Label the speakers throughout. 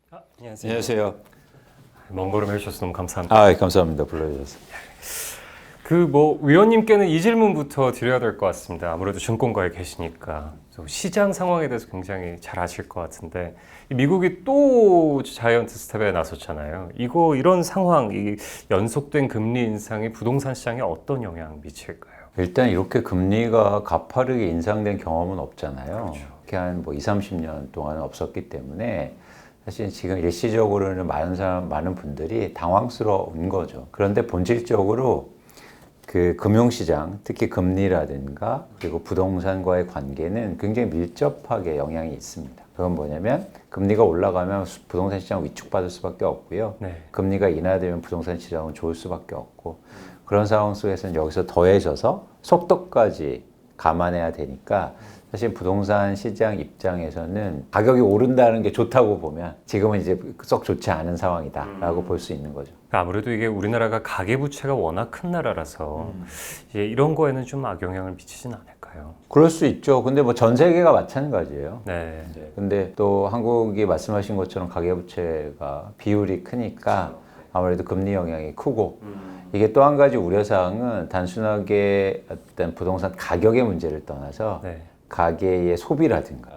Speaker 1: 안녕하세요.
Speaker 2: 안녕하세요.
Speaker 1: 먼 걸음 해주셔서 너무 감사합니다.
Speaker 2: 감사합니다. 불러주셔서.
Speaker 1: 위원님께는 이 질문부터 드려야 될 것 같습니다. 아무래도 증권가에 계시니까 시장 상황에 대해서 굉장히 잘 아실 것 같은데 미국이 또 자이언트 스텝에 나섰잖아요. 이런 상황, 이 연속된 금리 인상이 부동산 시장에 어떤 영향 미칠까요?
Speaker 2: 일단 이렇게 금리가 가파르게 인상된 경험은 없잖아요. 그렇게 한 2, 30년 동안 없었기 때문에 사실 지금 일시적으로는 많은 분들이 당황스러운 거죠. 그런데 본질적으로 그 금융시장, 특히 금리라든가 그리고 부동산과의 관계는 굉장히 밀접하게 영향이 있습니다. 그건 뭐냐면 금리가 올라가면 부동산 시장은 위축받을 수밖에 없고요.
Speaker 1: 네.
Speaker 2: 금리가 인하되면 부동산 시장은 좋을 수밖에 없고 그런 상황 속에서는 여기서 더해져서 속도까지 감안해야 되니까 사실 부동산 시장 입장에서는 가격이 오른다는 게 좋다고 보면 지금은 이제 썩 좋지 않은 상황이다라고 볼 수 있는 거죠.
Speaker 1: 아무래도 이게 우리나라가 가계부채가 워낙 큰 나라라서 이제 이런 거에는 좀 악영향을 미치진 않을까요?
Speaker 2: 그럴 수 있죠. 근데 전 세계가 마찬가지예요.
Speaker 1: 네.
Speaker 2: 근데 또 한국이 말씀하신 것처럼 가계부채가 비율이 크니까 아무래도 금리 영향이 크고 이게 또 한 가지 우려사항은 단순하게 어떤 부동산 가격의 문제를 떠나서
Speaker 1: 네.
Speaker 2: 가계의 소비라든가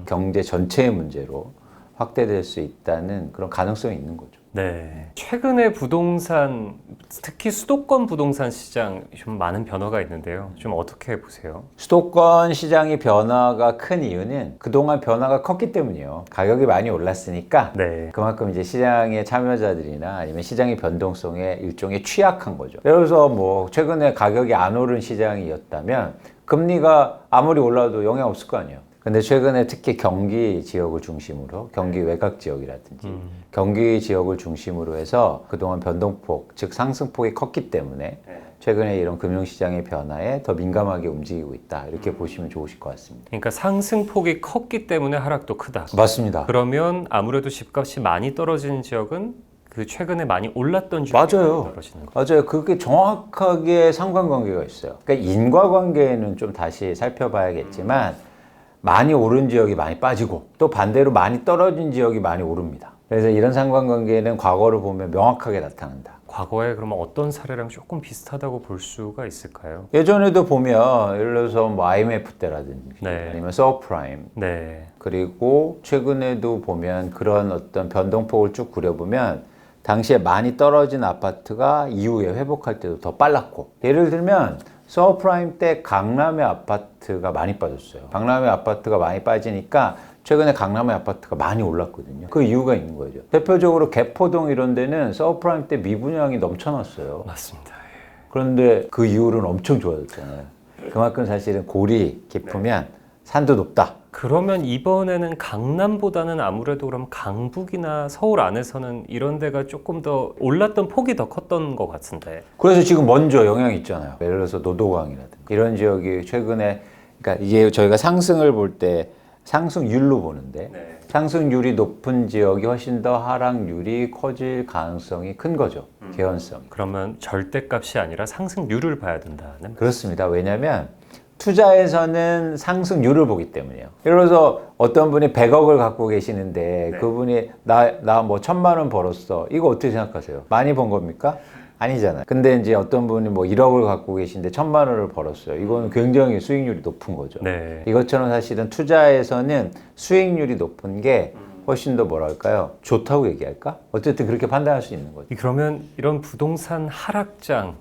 Speaker 2: 경제 전체의 문제로 확대될 수 있다는 그런 가능성이 있는 거죠.
Speaker 1: 네. 최근에 부동산, 특히 수도권 부동산 시장 좀 많은 변화가 있는데요. 좀 어떻게 보세요?
Speaker 2: 수도권 시장의 변화가 큰 이유는 그동안 변화가 컸기 때문이에요. 가격이 많이 올랐으니까
Speaker 1: 네.
Speaker 2: 그만큼 이제 시장의 참여자들이나 아니면 시장의 변동성에 일종의 취약한 거죠. 예를 들어서 최근에 가격이 안 오른 시장이었다면 금리가 아무리 올라도 영향 없을 거 아니에요. 근데 최근에 특히 경기 지역을 중심으로 경기 외곽 지역이라든지 경기 지역을 중심으로 해서 그동안 변동폭, 즉 상승폭이 컸기 때문에 최근에 이런 금융시장의 변화에 더 민감하게 움직이고 있다. 이렇게 보시면 좋으실 것 같습니다.
Speaker 1: 그러니까 상승폭이 컸기 때문에 하락도 크다.
Speaker 2: 맞습니다.
Speaker 1: 그러면 아무래도 집값이 많이 떨어진 지역은 그 최근에 많이 올랐던 지역이
Speaker 2: 맞아요.
Speaker 1: 떨어지는 거.
Speaker 2: 맞아요. 그게 정확하게 상관관계가 있어요. 그러니까 인과관계는 좀 다시 살펴봐야겠지만 많이 오른 지역이 많이 빠지고 또 반대로 많이 떨어진 지역이 많이 오릅니다. 그래서 이런 상관관계는 과거를 보면 명확하게 나타난다.
Speaker 1: 과거에 그러면 어떤 사례랑 조금 비슷하다고 볼 수가 있을까요?
Speaker 2: 예전에도 보면 예를 들어서 IMF 때라든지
Speaker 1: 네.
Speaker 2: 아니면 서프라임
Speaker 1: 네.
Speaker 2: 그리고 최근에도 보면 그런 어떤 변동폭을 쭉 그려보면 당시에 많이 떨어진 아파트가 이후에 회복할 때도 더 빨랐고 예를 들면 서프라임 때 강남의 아파트가 많이 빠졌어요. 강남의 아파트가 많이 빠지니까 최근에 강남의 아파트가 많이 올랐거든요. 그 이유가 있는 거죠. 대표적으로 개포동 이런 데는 서프라임 때 미분양이 넘쳐났어요.
Speaker 1: 맞습니다.
Speaker 2: 그런데 그 이후로는 엄청 좋아졌잖아요. 그만큼 사실은 골이 깊으면 산도 높다.
Speaker 1: 그러면 이번에는 강남보다는 아무래도 그럼 강북이나 서울 안에서는 이런 데가 조금 더 올랐던 폭이 더 컸던 것 같은데.
Speaker 2: 그래서 지금 먼저 영향이 있잖아요. 예를 들어서 노도강이라든가 이런 지역이 최근에 그러니까 이게 저희가 상승을 볼 때 상승률로 보는데
Speaker 1: 네.
Speaker 2: 상승률이 높은 지역이 훨씬 더 하락률이 커질 가능성이 큰 거죠. 개연성.
Speaker 1: 그러면 절대값이 아니라 상승률을 봐야 된다는.
Speaker 2: 그렇습니다. 왜냐하면 투자에서는 상승률을 보기 때문이에요. 예를 들어서 어떤 분이 100억을 갖고 계시는데 그분이 나 1000만 원 벌었어. 이거 어떻게 생각하세요? 많이 번 겁니까? 아니잖아요. 근데 이제 어떤 분이 1억을 갖고 계신데 1000만 원을 벌었어요. 이거는 굉장히 수익률이 높은 거죠.
Speaker 1: 네.
Speaker 2: 이것처럼 사실은 투자에서는 수익률이 높은 게 훨씬 더 뭐랄까요? 좋다고 얘기할까? 어쨌든 그렇게 판단할 수 있는 거죠.
Speaker 1: 그러면 이런 부동산 하락장,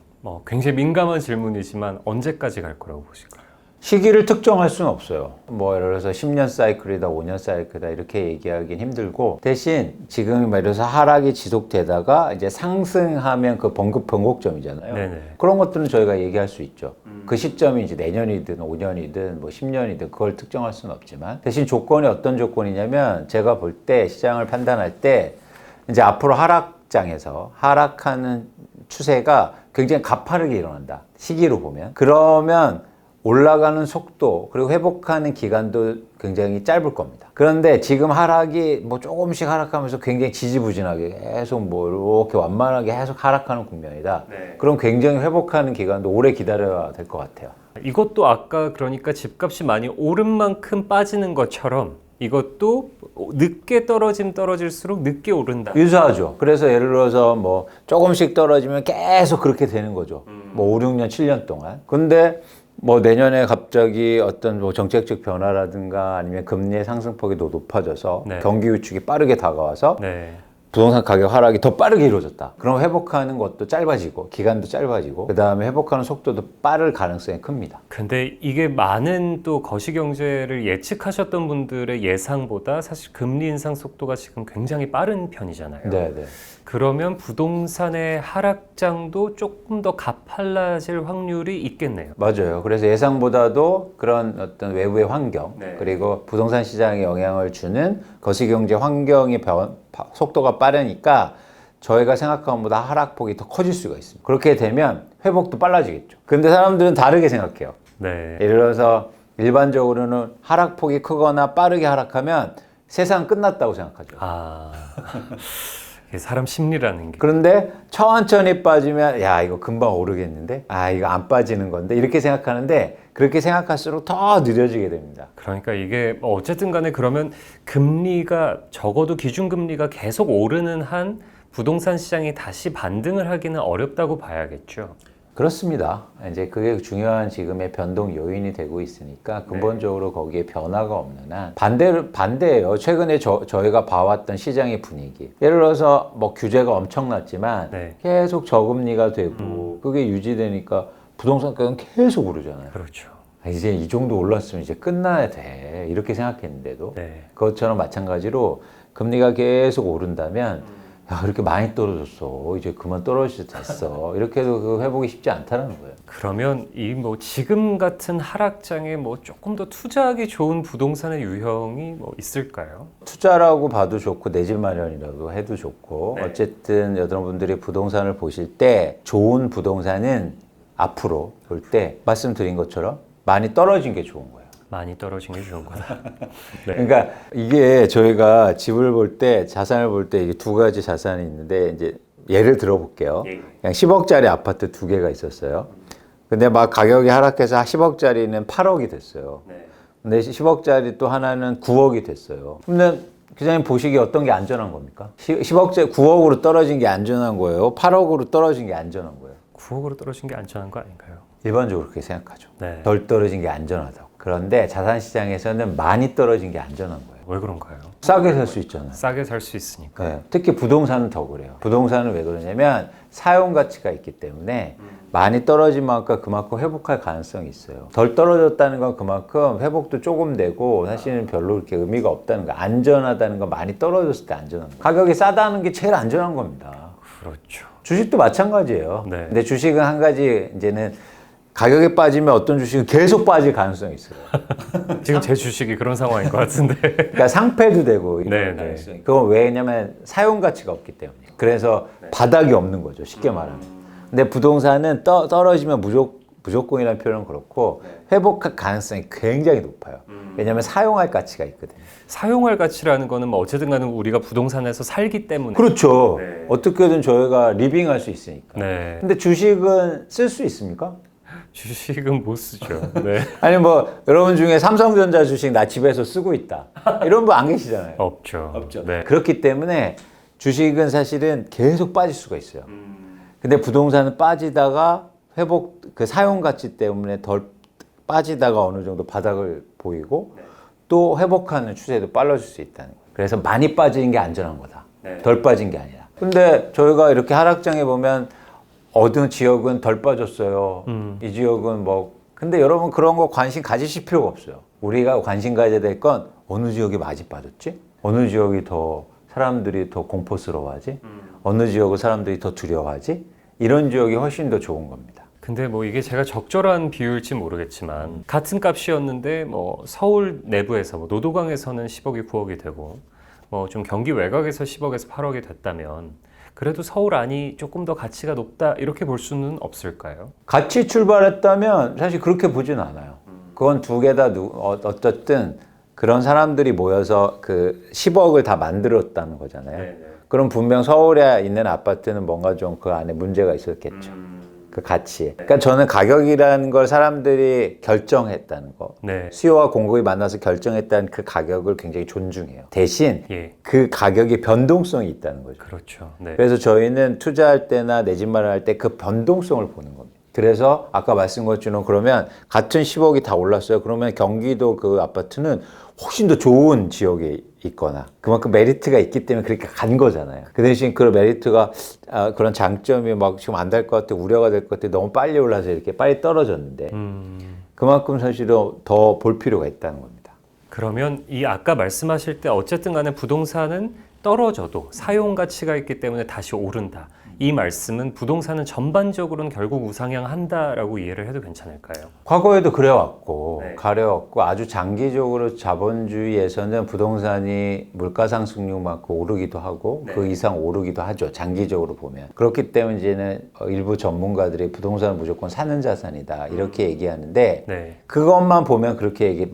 Speaker 1: 굉장히 민감한 질문이지만 언제까지 갈 거라고 보실까요?
Speaker 2: 시기를 특정할 수는 없어요. 예를 들어서 10년 사이클이다, 5년 사이클이다 이렇게 얘기하기는 힘들고 대신 지금 예를 들어서 하락이 지속되다가 이제 상승하면 그 변곡점이잖아요.
Speaker 1: 네네.
Speaker 2: 그런 것들은 저희가 얘기할 수 있죠. 그 시점이 이제 내년이든 5년이든 10년이든 그걸 특정할 수는 없지만 대신 조건이 어떤 조건이냐면 제가 볼 때 시장을 판단할 때 이제 앞으로 하락장에서 하락하는 추세가 굉장히 가파르게 일어난다. 시기로 보면. 그러면 올라가는 속도 그리고 회복하는 기간도 굉장히 짧을 겁니다. 그런데 지금 하락이 조금씩 하락하면서 굉장히 지지부진하게 계속 이렇게 완만하게 계속 하락하는 국면이다.
Speaker 1: 네.
Speaker 2: 그럼 굉장히 회복하는 기간도 오래 기다려야 될 것 같아요.
Speaker 1: 이것도 아까 그러니까 집값이 많이 오른 만큼 빠지는 것처럼 이것도 늦게 떨어질수록 늦게 오른다.
Speaker 2: 유사하죠. 그래서 예를 들어서 뭐 조금씩 떨어지면 계속 그렇게 되는 거죠. 뭐 5, 6년, 7년 동안. 근데 뭐 내년에 갑자기 어떤 뭐 정책적 변화라든가 아니면 금리의 상승폭이 더 높아져서
Speaker 1: 네.
Speaker 2: 경기 위축이 빠르게 다가와서
Speaker 1: 네.
Speaker 2: 부동산 가격 하락이 더 빠르게 이루어졌다. 그럼 회복하는 것도 짧아지고 기간도 짧아지고 그 다음에 회복하는 속도도 빠를 가능성이 큽니다.
Speaker 1: 근데 이게 많은 또 거시경제를 예측하셨던 분들의 예상보다 사실 금리 인상 속도가 지금 굉장히 빠른 편이잖아요.
Speaker 2: 네네.
Speaker 1: 그러면 부동산의 하락장도 조금 더 가팔라질 확률이 있겠네요.
Speaker 2: 맞아요. 그래서 예상보다도 그런 어떤 외부의 환경
Speaker 1: 네.
Speaker 2: 그리고 부동산 시장에 영향을 주는 거시경제 환경의 속도가 빠르니까 저희가 생각한 것보다 하락폭이 더 커질 수가 있습니다. 그렇게 되면 회복도 빨라지겠죠. 근데 사람들은 다르게 생각해요.
Speaker 1: 네.
Speaker 2: 예를 들어서 일반적으로는 하락폭이 크거나 빠르게 하락하면 세상 끝났다고 생각하죠.
Speaker 1: 아, 이게 사람 심리라는 게.
Speaker 2: 그런데 천천히 빠지면 야 이거 금방 오르겠는데 아 이거 안 빠지는 건데 이렇게 생각하는데 그렇게 생각할수록 더 느려지게 됩니다.
Speaker 1: 그러니까 이게 어쨌든 간에 그러면 금리가 적어도 기준금리가 계속 오르는 한 부동산 시장이 다시 반등을 하기는 어렵다고 봐야겠죠.
Speaker 2: 그렇습니다. 이제 그게 중요한 지금의 변동 요인이 되고 있으니까 근본적으로 거기에 변화가 없는 한 반대예요. 최근에 저희가 봐왔던 시장의 분위기. 예를 들어서 뭐 규제가 엄청났지만
Speaker 1: 네.
Speaker 2: 계속 저금리가 되고 그게 유지되니까 부동산 가격은 계속 오르잖아요.
Speaker 1: 그렇죠.
Speaker 2: 이제 이 정도 올랐으면 이제 끝나야 돼. 이렇게 생각했는데도
Speaker 1: 네.
Speaker 2: 그것처럼 마찬가지로 금리가 계속 오른다면 야, 이렇게 많이 떨어졌어. 이제 그만 떨어질 때 됐어. 이렇게 해도 그 회복이 쉽지 않다는 거예요.
Speaker 1: 그러면 이 뭐 지금 같은 하락장에 뭐 조금 더 투자하기 좋은 부동산의 유형이 뭐 있을까요?
Speaker 2: 투자라고 봐도 좋고 내 집 마련이라고 해도 좋고
Speaker 1: 네.
Speaker 2: 어쨌든 여러분들이 부동산을 보실 때 좋은 부동산은 앞으로 볼 때 말씀드린 것처럼 많이 떨어진 게 좋은 거예요.
Speaker 1: 많이 떨어진 게 좋은 거다. 네.
Speaker 2: 그러니까 이게 저희가 집을 볼 때 자산을 볼 때 이게 두 가지 자산이 있는데 이제 예를 들어 볼게요.
Speaker 1: 예.
Speaker 2: 그냥 10억짜리 아파트 두 개가 있었어요. 근데 막 가격이 하락해서 10억짜리는 8억이 됐어요.
Speaker 1: 네.
Speaker 2: 근데 10억짜리 또 하나는 9억이 됐어요. 그러면 기자님 보시기에 어떤 게 안전한 겁니까? 10억짜리 9억으로 떨어진 게 안전한 거예요? 8억으로 떨어진 게 안전한 거예요?
Speaker 1: 9억으로 떨어진 게 안전한 거 아닌가요?
Speaker 2: 일반적으로 그렇게 생각하죠.
Speaker 1: 네.
Speaker 2: 덜 떨어진 게 안전하다고. 그런데 자산시장에서는 많이 떨어진 게 안전한 거예요.
Speaker 1: 왜 그런가요?
Speaker 2: 싸게 살 수 있잖아요.
Speaker 1: 싸게 살 수 있으니까.
Speaker 2: 네. 특히 부동산은 더 그래요. 부동산은 왜 그러냐면 사용 가치가 있기 때문에 많이 떨어진 만큼 그만큼 회복할 가능성이 있어요. 덜 떨어졌다는 건 그만큼 회복도 조금 되고 사실은 별로 그렇게 의미가 없다는 거. 안전하다는 건 많이 떨어졌을 때 안전한 거. 가격이 싸다는 게 제일 안전한 겁니다.
Speaker 1: 그렇죠.
Speaker 2: 주식도 마찬가지예요.
Speaker 1: 네.
Speaker 2: 근데 주식은 한 가지 이제는 가격이 빠지면 어떤 주식은 계속 빠질 가능성이 있어요.
Speaker 1: 지금 제 주식이 그런 상황인 것 같은데.
Speaker 2: 그러니까 상패도 되고
Speaker 1: 네,
Speaker 2: 이런
Speaker 1: 네.
Speaker 2: 가능성이. 그건 왜냐면 사용 가치가 없기 때문에. 그래서 바닥이 없는 거죠. 쉽게 말하면. 근데 부동산은 떨어지면 무조건이라는 표현은 그렇고 회복할 가능성이 굉장히 높아요. 왜냐면 사용할 가치가 있거든요.
Speaker 1: 사용할 가치라는 거는 뭐 어쨌든 간에 우리가 부동산에서 살기 때문에.
Speaker 2: 그렇죠.
Speaker 1: 네.
Speaker 2: 어떻게든 저희가 리빙할 수 있으니까.
Speaker 1: 네.
Speaker 2: 근데 주식은 쓸 수 있습니까?
Speaker 1: 주식은 못 쓰죠. 네.
Speaker 2: 아니 뭐 여러분 중에 삼성전자 주식 나 집에서 쓰고 있다 이런 분 안 계시잖아요.
Speaker 1: 없죠. 네.
Speaker 2: 그렇기 때문에 주식은 사실은 계속 빠질 수가 있어요. 근데 부동산은 빠지다가 회복 그 사용 가치 때문에 덜 빠지다가 어느 정도 바닥을 보이고 또 회복하는 추세도 빨라질 수 있다는 거예요. 그래서 많이 빠진 게 안전한 거다.
Speaker 1: 네.
Speaker 2: 덜 빠진 게 아니라. 근데 저희가 이렇게 하락장에 보면 어느 지역은 덜 빠졌어요. 이 지역은 뭐 근데 여러분 그런 거 관심 가지실 필요가 없어요. 우리가 관심 가져야 될 건 어느 지역이 많이 빠졌지? 어느 지역이 더 사람들이 더 공포스러워하지? 어느 지역을 사람들이 더 두려워하지? 이런 지역이 훨씬 더 좋은 겁니다.
Speaker 1: 근데 뭐 이게 제가 적절한 비율일지 모르겠지만 같은 값이었는데 뭐 서울 내부에서 뭐 노도강에서는 10억이 9억이 되고 뭐 좀 경기 외곽에서 10억에서 8억이 됐다면 그래도 서울 안이 조금 더 가치가 높다 이렇게 볼 수는 없을까요?
Speaker 2: 같이 출발했다면 사실 그렇게 보진 않아요. 그건 두 개 다 어쨌든 그런 사람들이 모여서 그 10억을 다 만들었다는 거잖아요.
Speaker 1: 네네.
Speaker 2: 그럼 분명 서울에 있는 아파트는 뭔가 좀 그 안에 문제가 있었겠죠. 그 가치. 그러니까 저는 가격이라는 걸 사람들이 결정했다는 거.
Speaker 1: 네.
Speaker 2: 수요와 공급이 만나서 결정했다는 그 가격을 굉장히 존중해요. 대신
Speaker 1: 예.
Speaker 2: 그 가격이 변동성이 있다는 거죠.
Speaker 1: 그렇죠. 네.
Speaker 2: 그래서 저희는 투자할 때나 내 집 마련할 때 그 변동성을 보는 겁니다. 그래서 아까 말씀드린 것처럼 그러면 같은 10억이 다 올랐어요. 그러면 경기도 그 아파트는 훨씬 더 좋은 지역에 있거나 그만큼 메리트가 있기 때문에 그렇게 간 거잖아요. 그 대신 그 메리트가 그런 장점이 막 지금 안 될 것 같아, 우려가 될 것 같아, 너무 빨리 올라서 이렇게 빨리 떨어졌는데 그만큼 사실은 더 볼 필요가 있다는 겁니다.
Speaker 1: 그러면 이 아까 말씀하실 때 어쨌든 간에 부동산은 떨어져도 사용 가치가 있기 때문에 다시 오른다. 이 말씀은 부동산은 전반적으로는 결국 우상향한다라고 이해를 해도 괜찮을까요?
Speaker 2: 과거에도 그래왔고
Speaker 1: 네.
Speaker 2: 가려왔고 아주 장기적으로 자본주의에서는 부동산이 물가 상승률만큼 오르기도 하고
Speaker 1: 네.
Speaker 2: 그 이상 오르기도 하죠. 장기적으로 보면. 그렇기 때문에 이제는 일부 전문가들이 부동산은 무조건 사는 자산이다 이렇게 얘기하는데
Speaker 1: 네.
Speaker 2: 그것만 보면 그렇게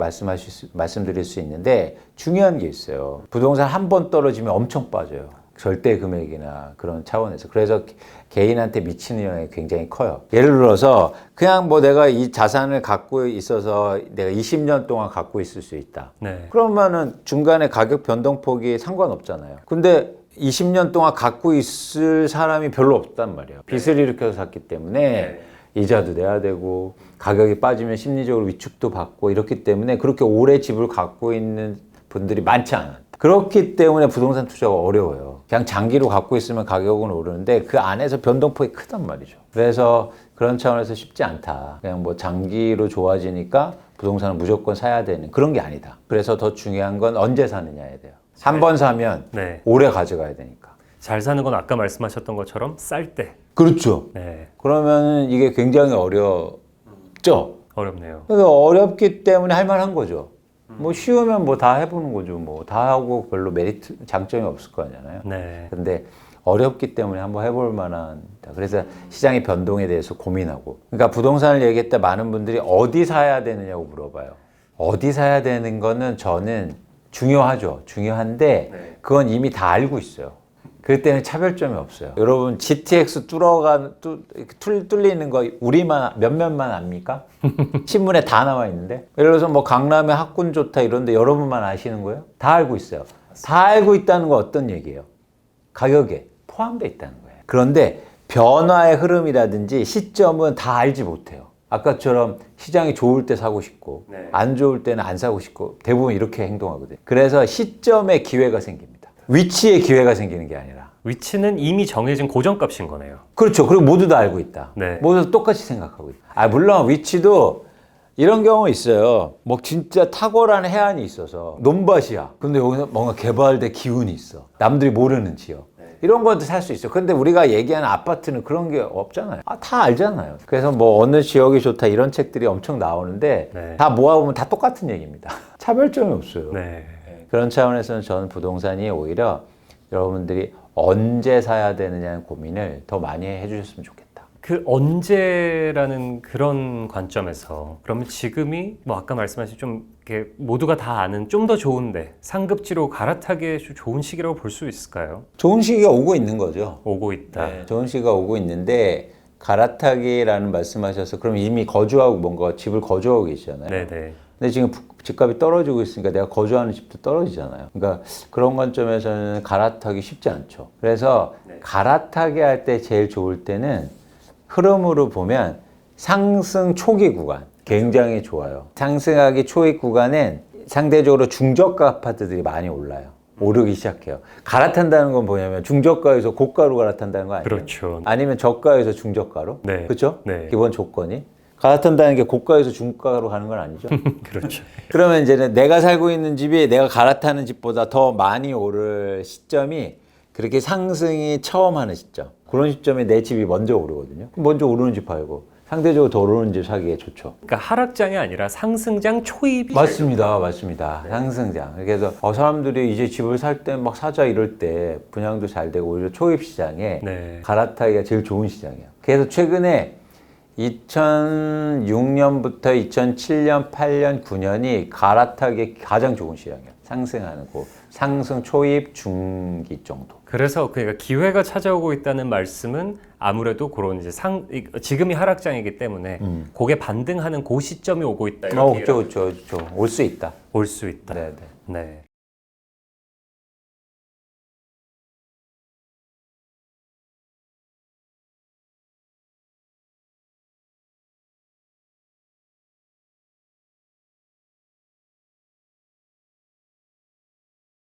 Speaker 2: 말씀드릴 수 있는데 중요한 게 있어요. 부동산 한 번 떨어지면 엄청 빠져요. 절대 금액이나 그런 차원에서. 그래서 개인한테 미치는 영향이 굉장히 커요. 예를 들어서 그냥 뭐 내가 이 자산을 갖고 있어서 내가 20년 동안 갖고 있을 수 있다.
Speaker 1: 네.
Speaker 2: 그러면은 중간에 가격 변동폭이 상관없잖아요. 근데 20년 동안 갖고 있을 사람이 별로 없단 말이에요. 빚을 일으켜서 샀기 때문에 이자도 내야 되고 가격이 빠지면 심리적으로 위축도 받고 이렇기 때문에 그렇게 오래 집을 갖고 있는 분들이 많지 않아요. 그렇기 때문에 부동산 투자가 어려워요. 그냥 장기로 갖고 있으면 가격은 오르는데 그 안에서 변동폭이 크단 말이죠. 그래서 그런 차원에서 쉽지 않다. 그냥 뭐 장기로 좋아지니까 부동산을 무조건 사야 되는 그런 게 아니다. 그래서 더 중요한 건 언제 사느냐에 돼요. 한 번 사면
Speaker 1: 네.
Speaker 2: 오래 가져가야 되니까.
Speaker 1: 잘 사는 건 아까 말씀하셨던 것처럼 쌀 때.
Speaker 2: 그렇죠.
Speaker 1: 네.
Speaker 2: 그러면 이게 굉장히 어렵죠.
Speaker 1: 어렵네요.
Speaker 2: 그래서 어렵기 때문에 할 만한 거죠. 뭐 쉬우면 뭐 다 해보는 거죠. 뭐 다 하고 별로 메리트, 장점이 없을 거 아니잖아요.
Speaker 1: 네.
Speaker 2: 근데 어렵기 때문에 한번 해볼 만한. 그래서 시장의 변동에 대해서 고민하고. 그러니까 부동산을 얘기할 때 많은 분들이 어디 사야 되느냐고 물어봐요. 어디 사야 되는 거는 저는 중요하죠. 중요한데 그건 이미 다 알고 있어요. 그렇기 때문에 차별점이 없어요. 여러분 GTX 뚫리는 거 우리만 몇몇만 압니까? 신문에 다 나와 있는데. 예를 들어서 뭐 강남에 학군 좋다 이런데 여러분만 아시는 거예요? 다 알고 있어요. 다 알고 있다는 건 어떤 얘기예요? 가격에 포함되어 있다는 거예요. 그런데 변화의 흐름이라든지 시점은 다 알지 못해요. 아까처럼 시장이 좋을 때 사고 싶고 안 좋을 때는 안 사고 싶고 대부분 이렇게 행동하거든요. 그래서 시점에 기회가 생깁니다. 위치에 기회가 생기는 게 아니라.
Speaker 1: 위치는 이미 정해진 고정값인 거네요.
Speaker 2: 그렇죠. 그리고 모두 다 알고 있다.
Speaker 1: 네.
Speaker 2: 모두 다 똑같이 생각하고 있다. 물론 위치도 이런 경우 있어요. 뭐 진짜 탁월한 해안이 있어서 논밭이야. 근데 여기서 뭔가 개발된 기운이 있어. 남들이 모르는 지역. 이런 것도 살 수 있어. 근데 우리가 얘기하는 아파트는 그런 게 없잖아요. 다 알잖아요. 그래서 뭐 어느 지역이 좋다 이런 책들이 엄청 나오는데
Speaker 1: 네.
Speaker 2: 다 모아보면 다 똑같은 얘기입니다. 차별점이 없어요.
Speaker 1: 네.
Speaker 2: 그런 차원에서는 저는 부동산이 오히려 여러분들이 언제 사야 되느냐는 고민을 더 많이 해주셨으면 좋겠다.
Speaker 1: 그 언제라는 그런 관점에서 그러면 지금이 뭐 아까 말씀하신 좀 이렇게 모두가 다 아는 좀 더 좋은데 상급지로 갈아타기에 좋은 시기라고 볼 수 있을까요?
Speaker 2: 좋은 시기가 오고 있는 거죠.
Speaker 1: 오고 있다.
Speaker 2: 좋은 시기가 오고 있는데 갈아타기라는 말씀하셔서 그럼 이미 거주하고 뭔가 집을 거주하고 계시잖아요.
Speaker 1: 네네.
Speaker 2: 근데 지금 집값이 떨어지고 있으니까 내가 거주하는 집도 떨어지잖아요. 그러니까 그런 관점에서는 갈아타기 쉽지 않죠. 그래서 갈아타기 할 때 제일 좋을 때는 흐름으로 보면 상승 초기 구간 굉장히 좋아요. 상승하기 초기 구간엔 상대적으로 중저가 아파트들이 많이 올라요. 오르기 시작해요. 갈아탄다는 건 뭐냐면 중저가에서 고가로 갈아탄다는 거 아니에요?
Speaker 1: 그렇죠.
Speaker 2: 아니면 저가에서 중저가로?
Speaker 1: 네.
Speaker 2: 그렇죠?
Speaker 1: 네.
Speaker 2: 기본 조건이. 갈아탄다는 게 고가에서 중가로 가는 건 아니죠.
Speaker 1: 그렇죠.
Speaker 2: 그러면 이제는 내가 살고 있는 집이 내가 갈아타는 집보다 더 많이 오를 시점이 그렇게 상승이 처음 하는 시점. 그런 시점에 내 집이 먼저 오르거든요. 그럼 먼저 오르는 집 팔고 상대적으로 더 오르는 집 사기에 좋죠.
Speaker 1: 그러니까 하락장이 아니라 상승장 초입이
Speaker 2: 맞습니다. 맞습니다. 상승장. 그래서 사람들이 이제 집을 살 때 막 사자 이럴 때 분양도 잘 되고 오히려 초입 시장에
Speaker 1: 네.
Speaker 2: 갈아타기가 제일 좋은 시장이에요. 그래서 최근에 2006년부터 2007년, 8년, 9년이 갈아타기 가장 좋은 시장이에요. 상승하는 거. 상승 초입 중기 정도.
Speaker 1: 그래서 그러니까 기회가 찾아오고 있다는 말씀은 아무래도 그런 이제 지금이 하락장이기 때문에 그게 반등하는 그 시점이 오고 있다 이렇게
Speaker 2: 그렇죠. 올 수 있다.
Speaker 1: 올 수 있다.
Speaker 2: 네, 네.
Speaker 1: 네.